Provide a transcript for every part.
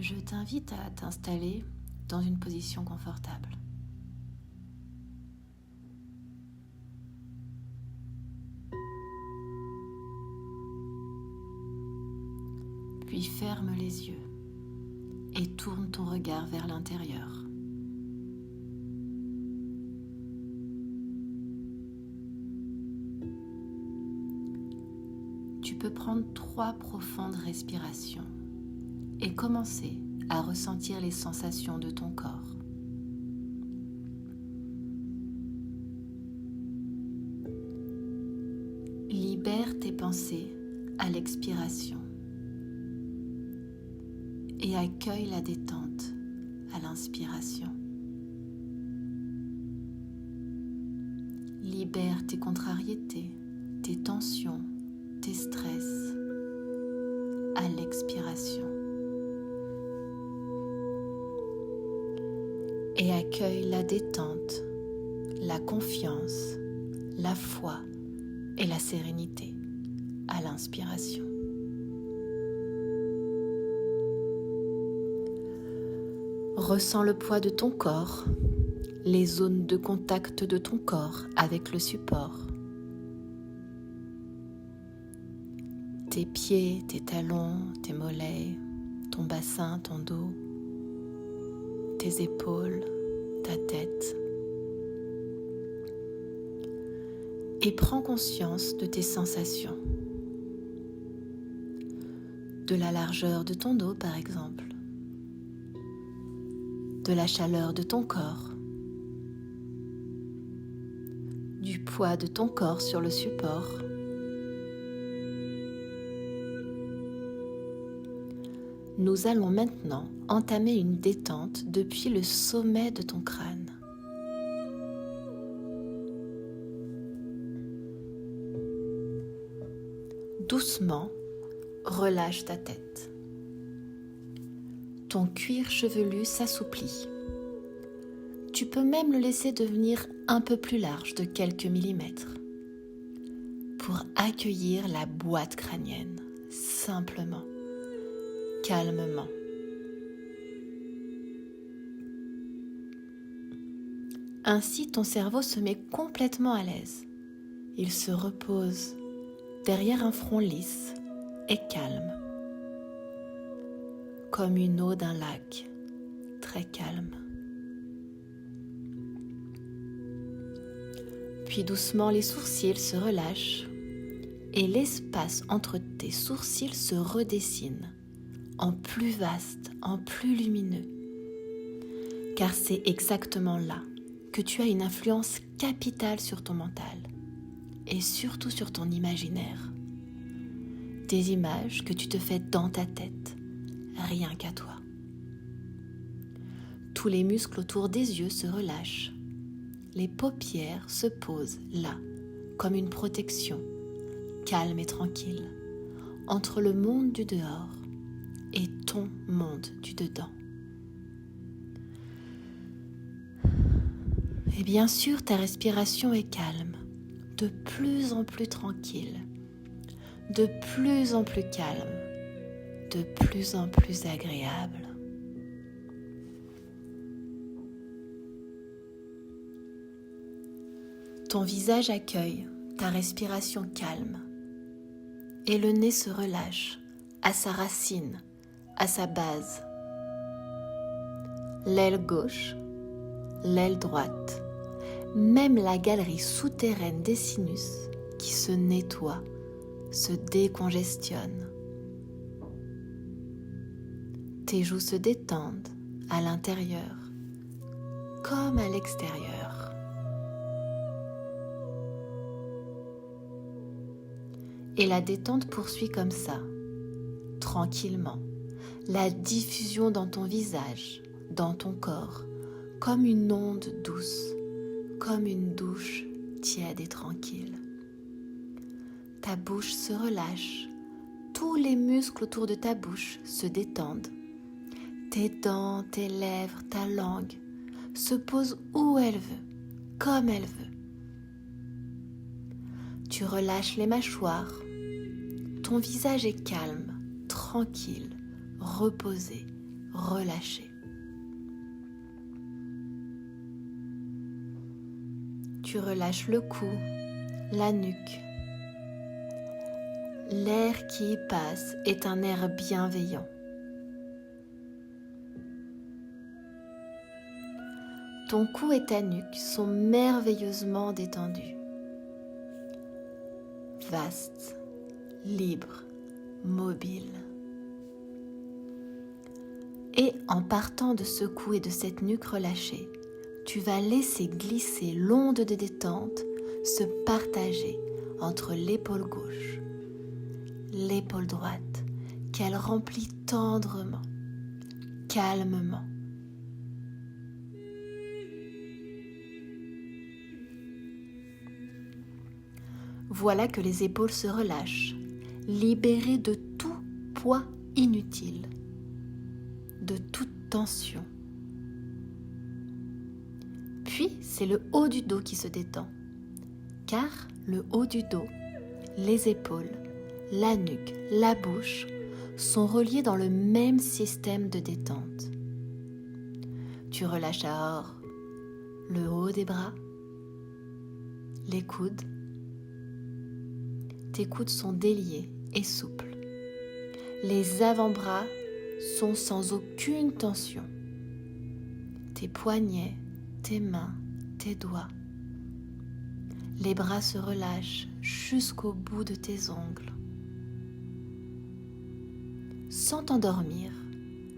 Je t'invite à t'installer dans une position confortable. Puis ferme les yeux et tourne ton regard vers l'intérieur. Tu peux prendre 3 profondes respirations et commencer à ressentir les sensations de ton corps. Libère tes pensées à l'expiration et accueille la détente à l'inspiration. Libère tes contrariétés, tes tensions, tes stress à l'expiration. Et accueille la détente, la confiance, la foi et la sérénité à l'inspiration. Ressens le poids de ton corps, les zones de contact de ton corps avec le support. Tes pieds, tes talons, tes mollets, ton bassin, ton dos, tes épaules, ta tête. Et prends conscience de tes sensations. De la largeur de ton dos, par exemple. De la chaleur de ton corps. Du poids de ton corps sur le support. Nous allons maintenant entamer une détente depuis le sommet de ton crâne. Doucement, relâche ta tête. Ton cuir chevelu s'assouplit. Tu peux même le laisser devenir un peu plus large de quelques millimètres pour accueillir la boîte crânienne, simplement, calmement. Ainsi, ton cerveau se met complètement à l'aise. Il se repose derrière un front lisse et calme, comme une eau d'un lac, très calme. Puis doucement, les sourcils se relâchent et l'espace entre tes sourcils se redessine en plus vaste, en plus lumineux. Car c'est exactement là que tu as une influence capitale sur ton mental et surtout sur ton imaginaire. Des images que tu te fais dans ta tête, rien qu'à toi. Tous les muscles autour des yeux se relâchent. Les paupières se posent là, comme une protection, calme et tranquille, entre le monde du dehors et ton monde du dedans. Et bien sûr, ta respiration est calme, de plus en plus tranquille, de plus en plus calme, de plus en plus agréable. Ton visage accueille ta respiration calme et le nez se relâche à sa racine, à sa base. L'aile gauche, l'aile droite, même la galerie souterraine des sinus qui se nettoie, se décongestionne. Tes joues se détendent à l'intérieur comme à l'extérieur. Et la détente poursuit comme ça, tranquillement, la diffusion dans ton visage, dans ton corps, comme une onde douce, comme une douche tiède et tranquille. Ta bouche se relâche, tous les muscles autour de ta bouche se détendent. Tes dents, tes lèvres, ta langue se posent où elle veut, comme elle veut. Tu relâches les mâchoires. Ton visage est calme, tranquille, reposé, relâcher. Tu relâches le cou, la nuque. L'air qui y passe est un air bienveillant. Ton cou et ta nuque sont merveilleusement détendus. Vaste, libre, mobile. Et en partant de ce cou et de cette nuque relâchée, tu vas laisser glisser l'onde de détente se partager entre l'épaule gauche, l'épaule droite, qu'elle remplit tendrement, calmement. Voilà que les épaules se relâchent, libérées de tout poids inutile, de toute tension. Puis, c'est le haut du dos qui se détend, car le haut du dos, les épaules, la nuque, la bouche sont reliés dans le même système de détente. Tu relâches alors le haut des bras, les coudes. Tes coudes sont déliés et souples. Les avant-bras sont sans aucune tension. Tes poignets, tes mains, tes doigts. Les bras se relâchent jusqu'au bout de tes ongles. Sans t'endormir,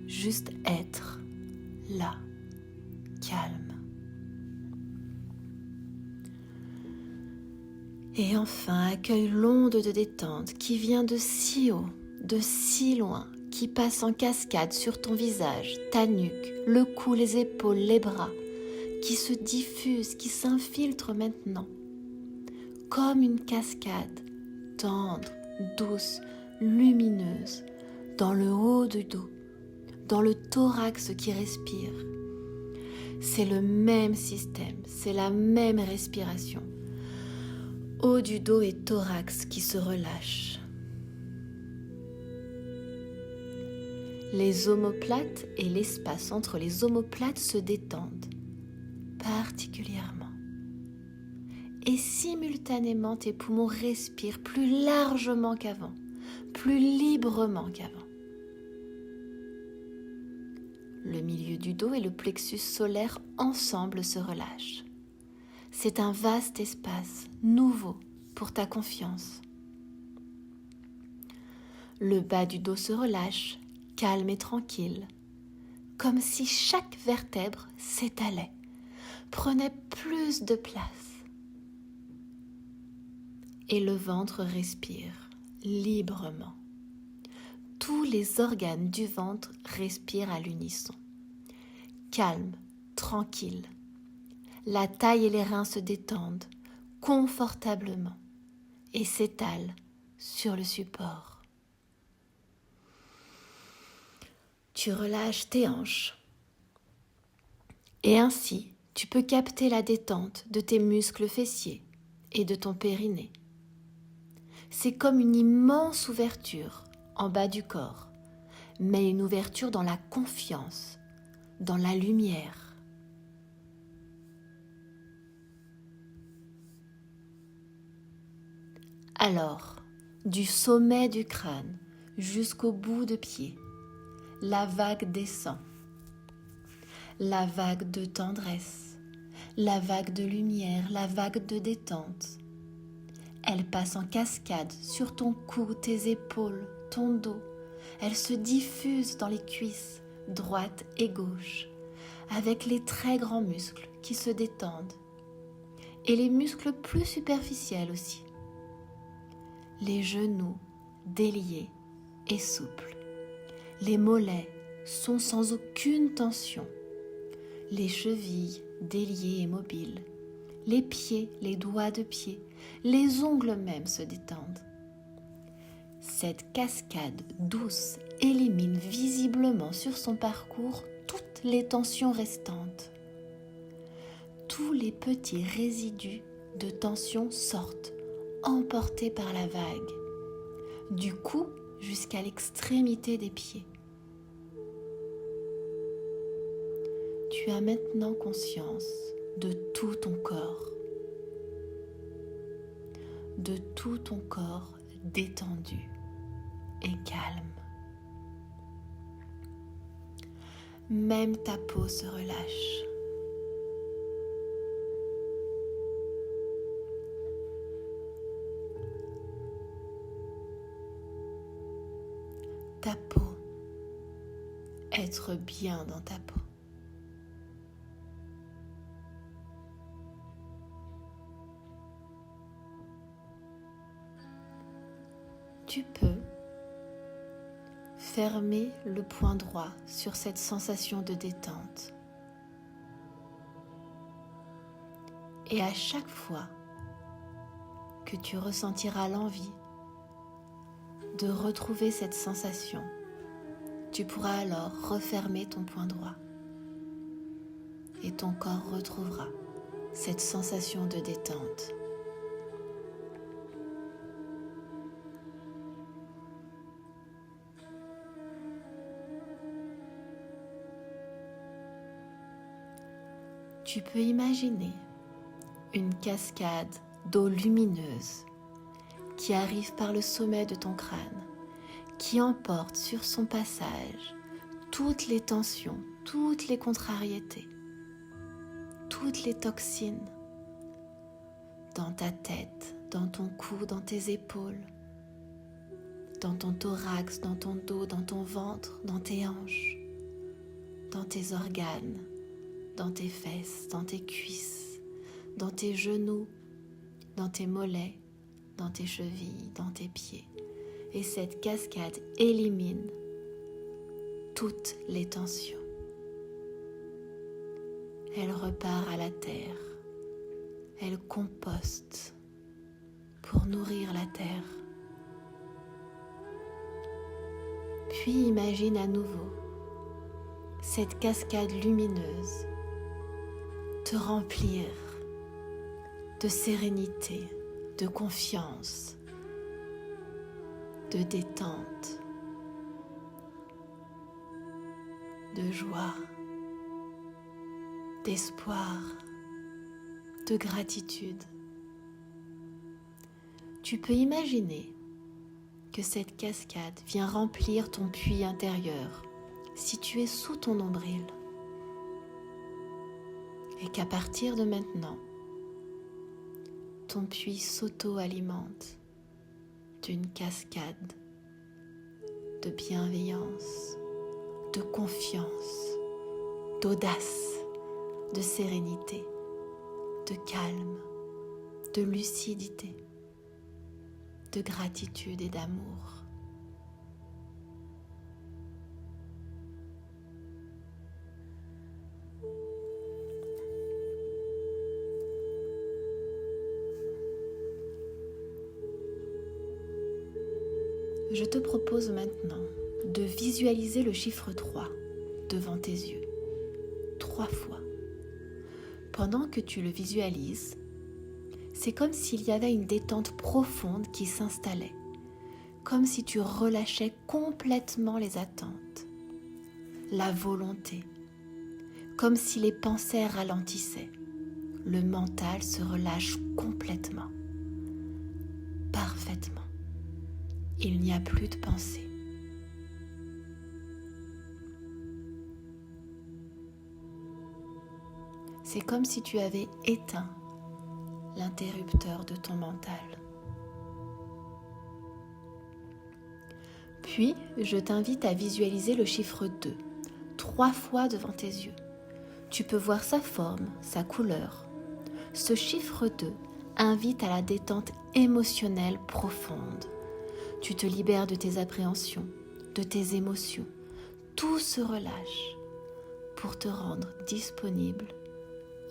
juste être là, calme. Et enfin, accueille l'onde de détente qui vient de si haut, de si loin, qui passe en cascade sur ton visage, ta nuque, le cou, les épaules, les bras, qui se diffuse, qui s'infiltre maintenant, comme une cascade tendre, douce, lumineuse, dans le haut du dos, dans le thorax qui respire. C'est le même système, c'est la même respiration. Haut du dos et thorax qui se relâchent. Les omoplates et l'espace entre les omoplates se détendent particulièrement. Et simultanément, tes poumons respirent plus largement qu'avant, plus librement qu'avant. Le milieu du dos et le plexus solaire ensemble se relâchent. C'est un vaste espace nouveau pour ta confiance. Le bas du dos se relâche, calme et tranquille, comme si chaque vertèbre s'étalait, prenait plus de place. Et le ventre respire librement. Tous les organes du ventre respirent à l'unisson. Calme, tranquille. La taille et les reins se détendent confortablement et s'étalent sur le support. Tu relâches tes hanches et ainsi tu peux capter la détente de tes muscles fessiers et de ton périnée. C'est comme une immense ouverture en bas du corps, mais une ouverture dans la confiance, dans la lumière. Alors, du sommet du crâne jusqu'au bout de pied, la vague descend. La vague de tendresse, la vague de lumière, la vague de détente. Elle passe en cascade sur ton cou, tes épaules, ton dos. Elle se diffuse dans les cuisses, droite et gauche, avec les très grands muscles qui se détendent et les muscles plus superficiels aussi. Les genoux déliés et souples. Les mollets sont sans aucune tension. Les chevilles déliées et mobiles. Les pieds, les doigts de pied, les ongles même se détendent. Cette cascade douce élimine visiblement sur son parcours toutes les tensions restantes. Tous les petits résidus de tension sortent, emportés par la vague, du cou jusqu'à l'extrémité des pieds. Tu as maintenant conscience de tout ton corps, détendu et calme. Même ta peau se relâche. Ta peau, être bien dans ta peau. Tu peux fermer le poing droit sur cette sensation de détente. Et à chaque fois que tu ressentiras l'envie de retrouver cette sensation, tu pourras alors refermer ton poing droit et ton corps retrouvera cette sensation de détente. Tu peux imaginer une cascade d'eau lumineuse qui arrive par le sommet de ton crâne, qui emporte sur son passage toutes les tensions, toutes les contrariétés, toutes les toxines dans ta tête, dans ton cou, dans tes épaules, dans ton thorax, dans ton dos, dans ton ventre, dans tes hanches, dans tes organes, dans tes fesses, dans tes cuisses, dans tes genoux, dans tes mollets, dans tes chevilles, dans tes pieds. Et cette cascade élimine toutes les tensions. Elle repart à la terre. Elle composte pour nourrir la terre. Puis imagine à nouveau cette cascade lumineuse te remplir de sérénité, de confiance, de détente, de joie, d'espoir, de gratitude. Tu peux imaginer que cette cascade vient remplir ton puits intérieur, situé sous ton nombril, et qu'à partir de maintenant, ton puits s'auto-alimente d'une cascade de bienveillance, de confiance, d'audace, de sérénité, de calme, de lucidité, de gratitude et d'amour. Je te propose maintenant de visualiser le chiffre 3 devant tes yeux, 3 fois. Pendant que tu le visualises, c'est comme s'il y avait une détente profonde qui s'installait, comme si tu relâchais complètement les attentes, la volonté, comme si les pensées ralentissaient. Le mental se relâche complètement, parfaitement. Il n'y a plus de pensée. C'est comme si tu avais éteint l'interrupteur de ton mental. Puis, je t'invite à visualiser le chiffre 2, 3 fois devant tes yeux. Tu peux voir sa forme, sa couleur. Ce chiffre 2 invite à la détente émotionnelle profonde. Tu te libères de tes appréhensions, de tes émotions. Tout se relâche pour te rendre disponible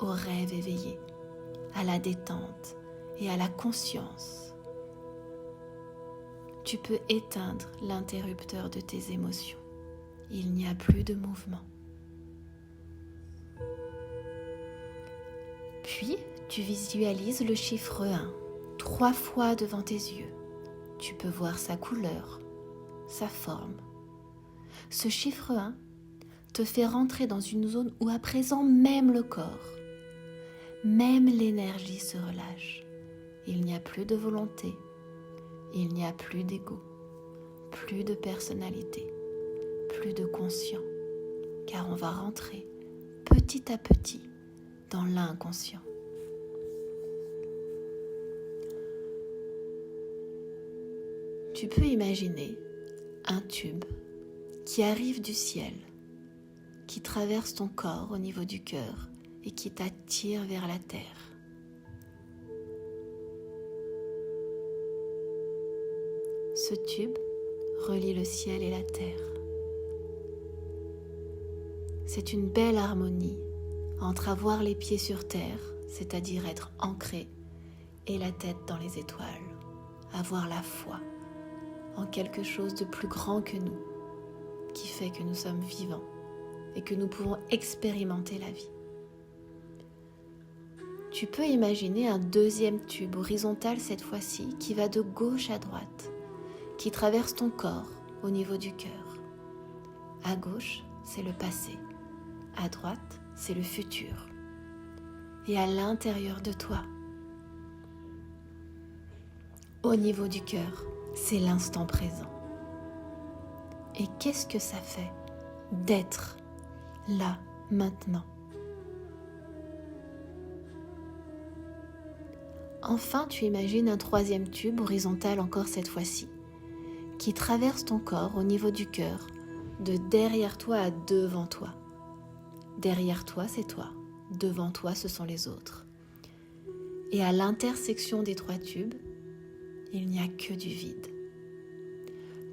au rêve éveillé, à la détente et à la conscience. Tu peux éteindre l'interrupteur de tes émotions. Il n'y a plus de mouvement. Puis, tu visualises le chiffre 1, 3 fois devant tes yeux. Tu peux voir sa couleur, sa forme. Ce chiffre 1 te fait rentrer dans une zone où à présent même le corps, même l'énergie se relâche. Il n'y a plus de volonté, il n'y a plus d'ego, plus de personnalité, plus de conscient, car on va rentrer petit à petit dans l'inconscient. Tu peux imaginer un tube qui arrive du ciel, qui traverse ton corps au niveau du cœur et qui t'attire vers la terre. Ce tube relie le ciel et la terre. C'est une belle harmonie entre avoir les pieds sur terre, c'est-à-dire être ancré, et la tête dans les étoiles, avoir la foi en quelque chose de plus grand que nous, qui fait que nous sommes vivants et que nous pouvons expérimenter la vie. Tu peux imaginer un deuxième tube horizontal cette fois-ci qui va de gauche à droite, qui traverse ton corps au niveau du cœur. À gauche, c'est le passé. À droite, c'est le futur. Et à l'intérieur de toi, au niveau du cœur, c'est l'instant présent. Et qu'est-ce que ça fait d'être là, maintenant? Enfin, tu imagines un troisième tube horizontal encore cette fois-ci, qui traverse ton corps au niveau du cœur, de derrière toi à devant toi. Derrière toi, c'est toi. Devant toi, ce sont les autres. Et à l'intersection des trois tubes, il n'y a que du vide.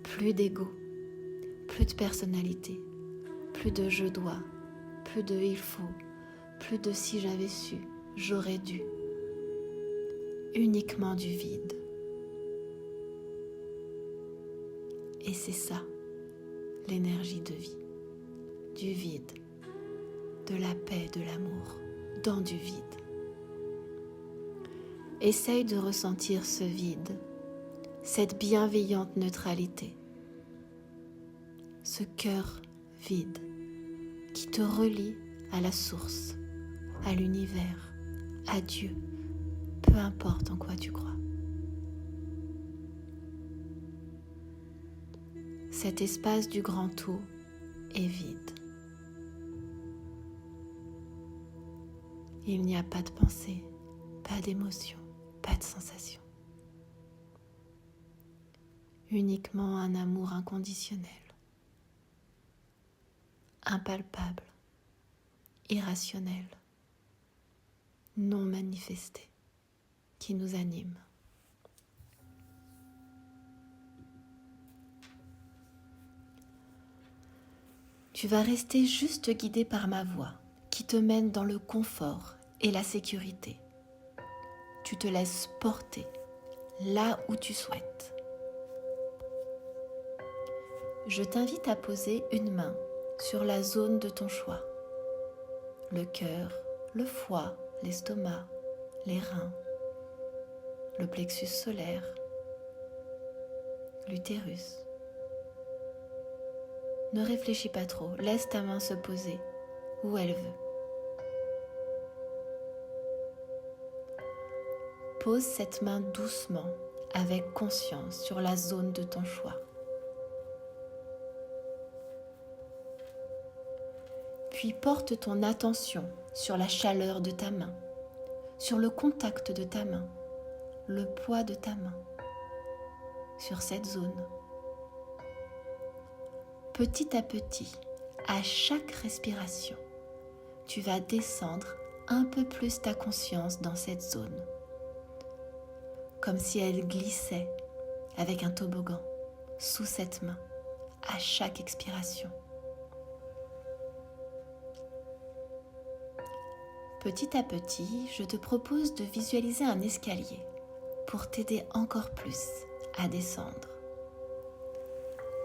Plus d'ego, plus de personnalité, plus de je dois, plus de il faut, plus de si j'avais su, j'aurais dû. Uniquement du vide. Et c'est ça, l'énergie de vie. Du vide, de la paix, de l'amour, dans du vide. Essaye de ressentir ce vide, cette bienveillante neutralité, ce cœur vide qui te relie à la source, à l'univers, à Dieu, peu importe en quoi tu crois. Cet espace du grand tout est vide. Il n'y a pas de pensée, pas d'émotion, pas de sensation. Uniquement un amour inconditionnel, impalpable, irrationnel, non manifesté, qui nous anime. Tu vas rester juste guidé par ma voix, qui te mène dans le confort et la sécurité. Tu te laisses porter là où tu souhaites. Je t'invite à poser une main sur la zone de ton choix. Le cœur, le foie, l'estomac, les reins, le plexus solaire, l'utérus. Ne réfléchis pas trop, laisse ta main se poser où elle veut. Pose cette main doucement, avec conscience, sur la zone de ton choix. Puis porte ton attention sur la chaleur de ta main, sur le contact de ta main, le poids de ta main, sur cette zone. Petit à petit, à chaque respiration, tu vas descendre un peu plus ta conscience dans cette zone, comme si elle glissait avec un toboggan sous cette main à chaque expiration. Petit à petit, je te propose de visualiser un escalier pour t'aider encore plus à descendre.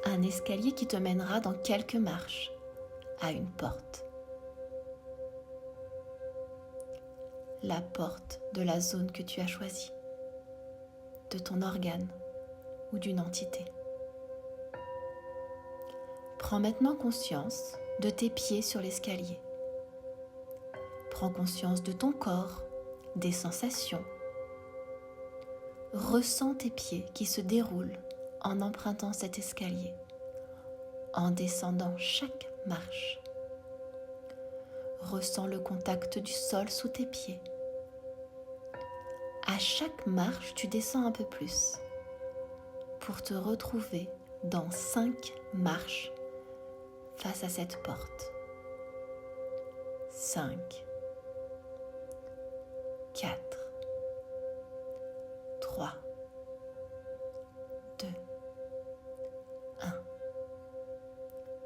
Un escalier qui te mènera dans quelques marches à une porte. La porte de la zone que tu as choisie, de ton organe ou d'une entité. Prends maintenant conscience de tes pieds sur l'escalier. Prends conscience de ton corps, des sensations. Ressens tes pieds qui se déroulent en empruntant cet escalier, en descendant chaque marche. Ressens le contact du sol sous tes pieds. À chaque marche, tu descends un peu plus pour te retrouver dans 5 marches face à cette porte. 5, 4, 3, 2, 1.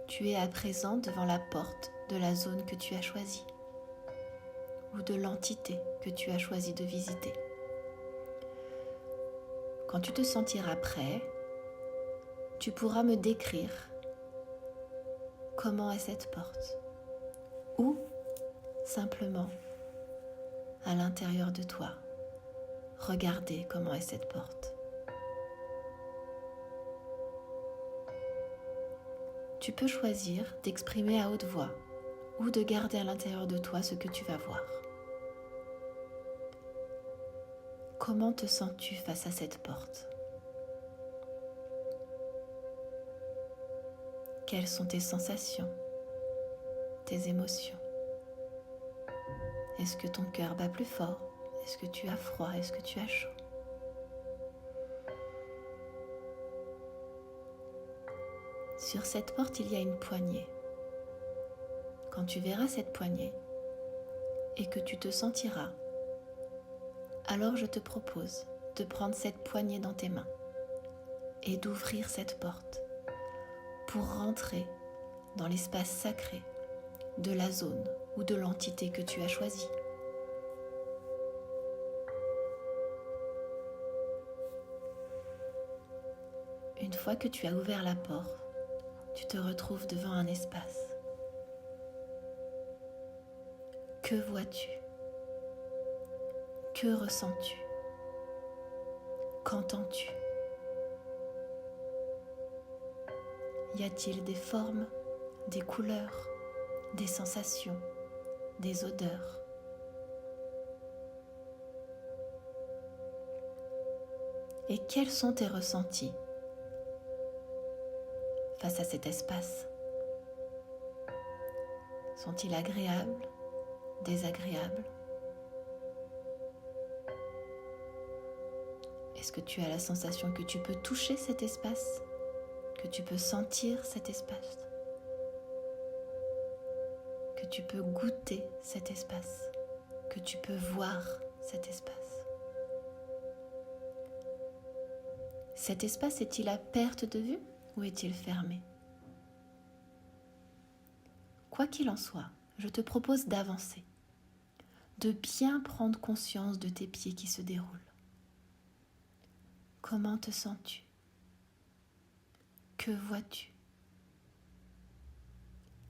Tu es à présent devant la porte de la zone que tu as choisie ou de l'entité que tu as choisi de visiter. Quand tu te sentiras prêt, tu pourras me décrire comment est cette porte ou simplement à l'intérieur de toi, regarder comment est cette porte. Tu peux choisir d'exprimer à haute voix ou de garder à l'intérieur de toi ce que tu vas voir. Comment te sens-tu face à cette porte ? Quelles sont tes sensations, tes émotions ? Est-ce que ton cœur bat plus fort ? Est-ce que tu as froid ? Est-ce que tu as chaud ? Sur cette porte, il y a une poignée. Quand tu verras cette poignée et que tu te sentiras, alors je te propose de prendre cette poignée dans tes mains et d'ouvrir cette porte pour rentrer dans l'espace sacré de la zone ou de l'entité que tu as choisie. Une fois que tu as ouvert la porte, tu te retrouves devant un espace. Que vois-tu ? Que ressens-tu ? Qu'entends-tu ? Y a-t-il des formes, des couleurs, des sensations, des odeurs ? Et quels sont tes ressentis face à cet espace ? Sont-ils agréables, désagréables ? Est-ce que tu as la sensation que tu peux toucher cet espace ? Que tu peux sentir cet espace ? Que tu peux goûter cet espace ? Que tu peux voir cet espace ? Cet espace est-il à perte de vue ou est-il fermé ? Quoi qu'il en soit, je te propose d'avancer, de bien prendre conscience de tes pieds qui se déroulent. Comment te sens-tu ? Que vois-tu ?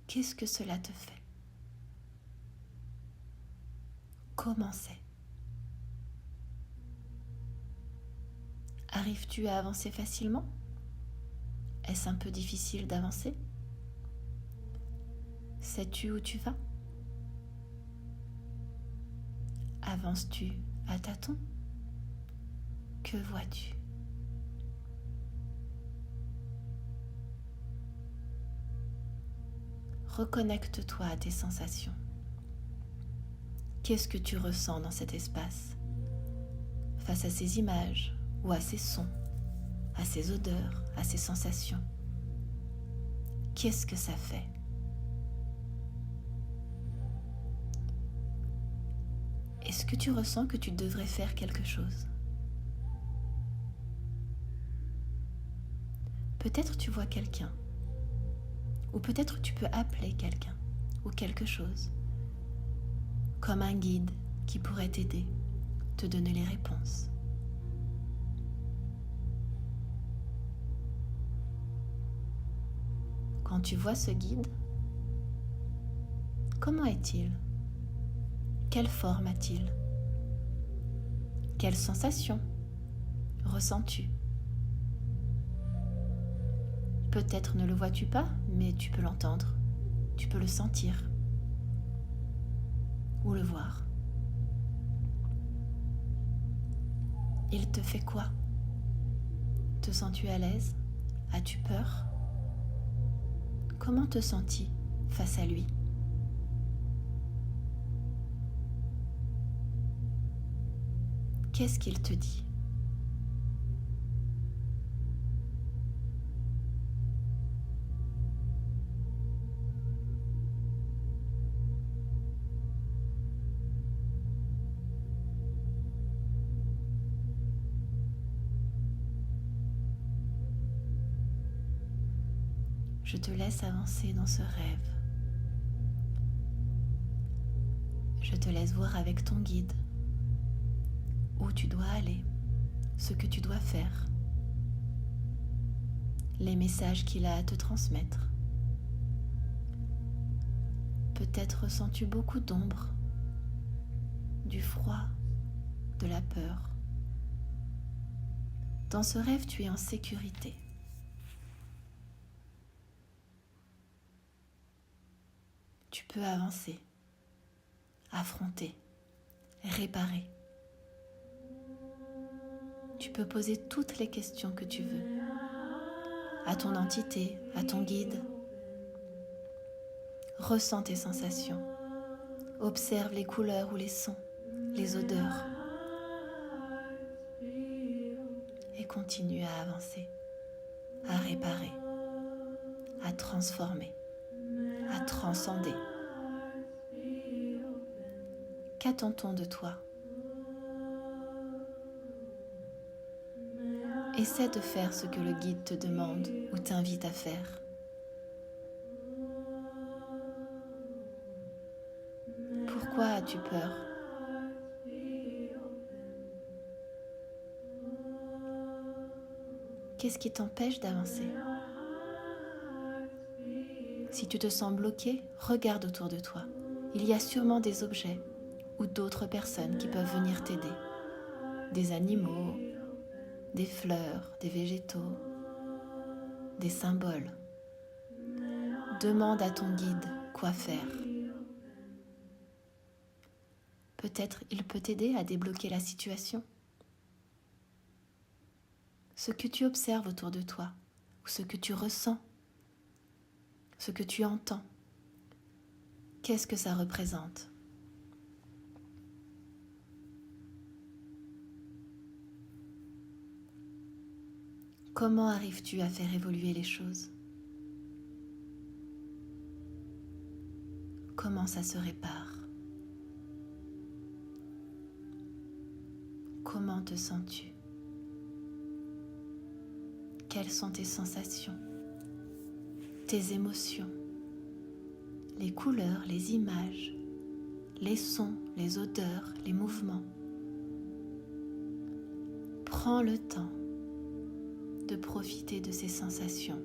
Qu'est-ce que cela te fait ? Comment c'est ? Arrives-tu à avancer facilement ? Est-ce un peu difficile d'avancer ? Sais-tu où tu vas ? Avances-tu à tâtons ? Que vois-tu ? Reconnecte-toi à tes sensations. Qu'est-ce que tu ressens dans cet espace, face à ces images ou à ces sons, à ces odeurs, à ces sensations ? Qu'est-ce que ça fait ? Est-ce que tu ressens que tu devrais faire quelque chose ? Peut-être tu vois quelqu'un, ou peut-être tu peux appeler quelqu'un ou quelque chose, comme un guide qui pourrait t'aider, te donner les réponses. Quand tu vois ce guide, comment est-il ? Quelle forme a-t-il ? Quelles sensations ressens-tu ? Peut-être ne le vois-tu pas, mais tu peux l'entendre. Tu peux le sentir ou le voir. Il te fait quoi? Te sens-tu à l'aise? As-tu peur? Comment te sens-tu face à lui? Qu'est-ce qu'il te dit? Je te laisse avancer dans ce rêve. Je te laisse voir avec ton guide où tu dois aller, ce que tu dois faire, les messages qu'il a à te transmettre. Peut-être ressens-tu beaucoup d'ombre, du froid, de la peur. Dans ce rêve, tu es en sécurité. Tu peux avancer, affronter, réparer. Tu peux poser toutes les questions que tu veux à ton entité, à ton guide. Ressens tes sensations. Observe les couleurs ou les sons, les odeurs. Et continue à avancer, à réparer, à transformer, à transcender. Qu'attend-on de toi? Essaie de faire ce que le guide te demande ou t'invite à faire. Pourquoi as-tu peur? Qu'est-ce qui t'empêche d'avancer? Si tu te sens bloqué, regarde autour de toi. Il y a sûrement des objets ou d'autres personnes qui peuvent venir t'aider. Des animaux, des fleurs, des végétaux, des symboles. Demande à ton guide quoi faire. Peut-être il peut t'aider à débloquer la situation. Ce que tu observes autour de toi, ou ce que tu ressens, ce que tu entends, qu'est-ce que ça représente? Comment arrives-tu à faire évoluer les choses? Comment ça se répare? Comment te sens-tu? Quelles sont tes sensations, tes émotions, les couleurs, les images, les sons, les odeurs, les mouvements? Prends le temps de profiter de ces sensations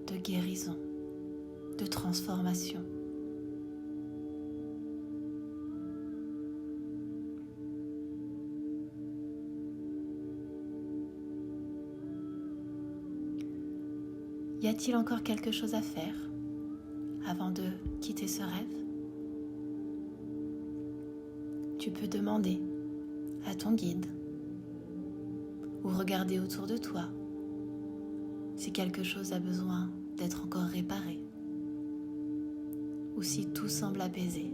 de guérison, de transformation. Y a-t-il encore quelque chose à faire avant de quitter ce rêve? Tu peux demander à ton guide ou regarder autour de toi si quelque chose a besoin d'être encore réparé ou si tout semble apaisé.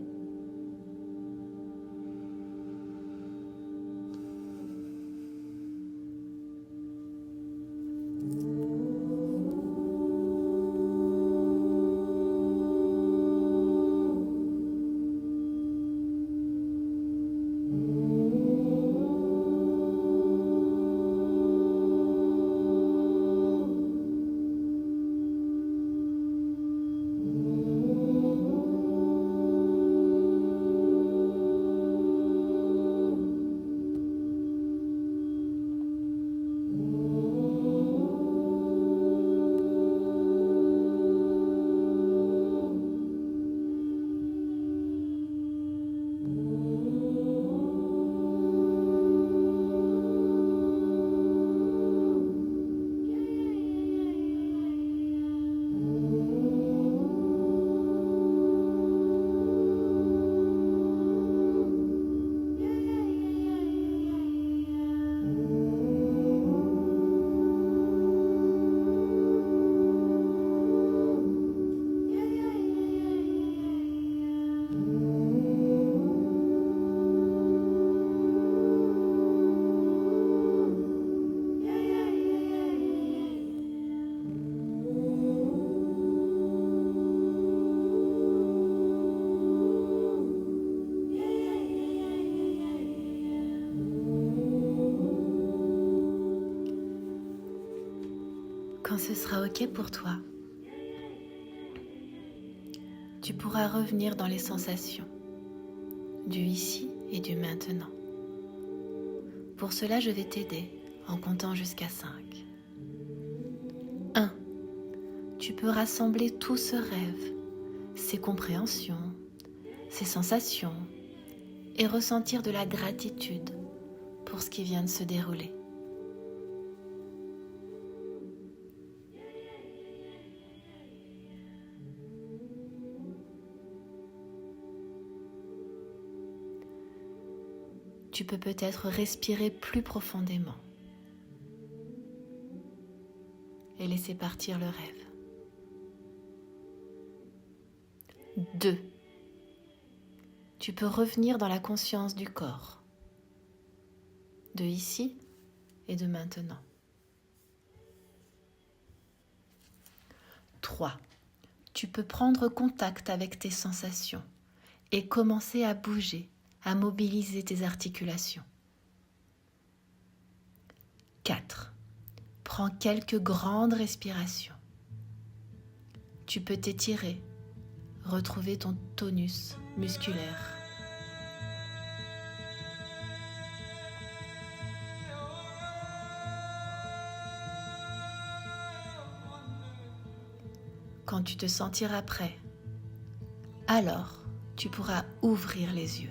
Quand ce sera OK pour toi, tu pourras revenir dans les sensations du ici et du maintenant. Pour cela, je vais t'aider en comptant jusqu'à 5. 1. Tu peux rassembler tout ce rêve, ses compréhensions, ses sensations et ressentir de la gratitude pour ce qui vient de se dérouler. Tu peux peut-être respirer plus profondément et laisser partir le rêve. 2. Tu peux revenir dans la conscience du corps, de ici et de maintenant. 3. Tu peux prendre contact avec tes sensations et commencer à bouger, à mobiliser tes articulations. 4. Prends quelques grandes respirations. Tu peux t'étirer, retrouver ton tonus musculaire. Quand tu te sentiras prêt, alors tu pourras ouvrir les yeux.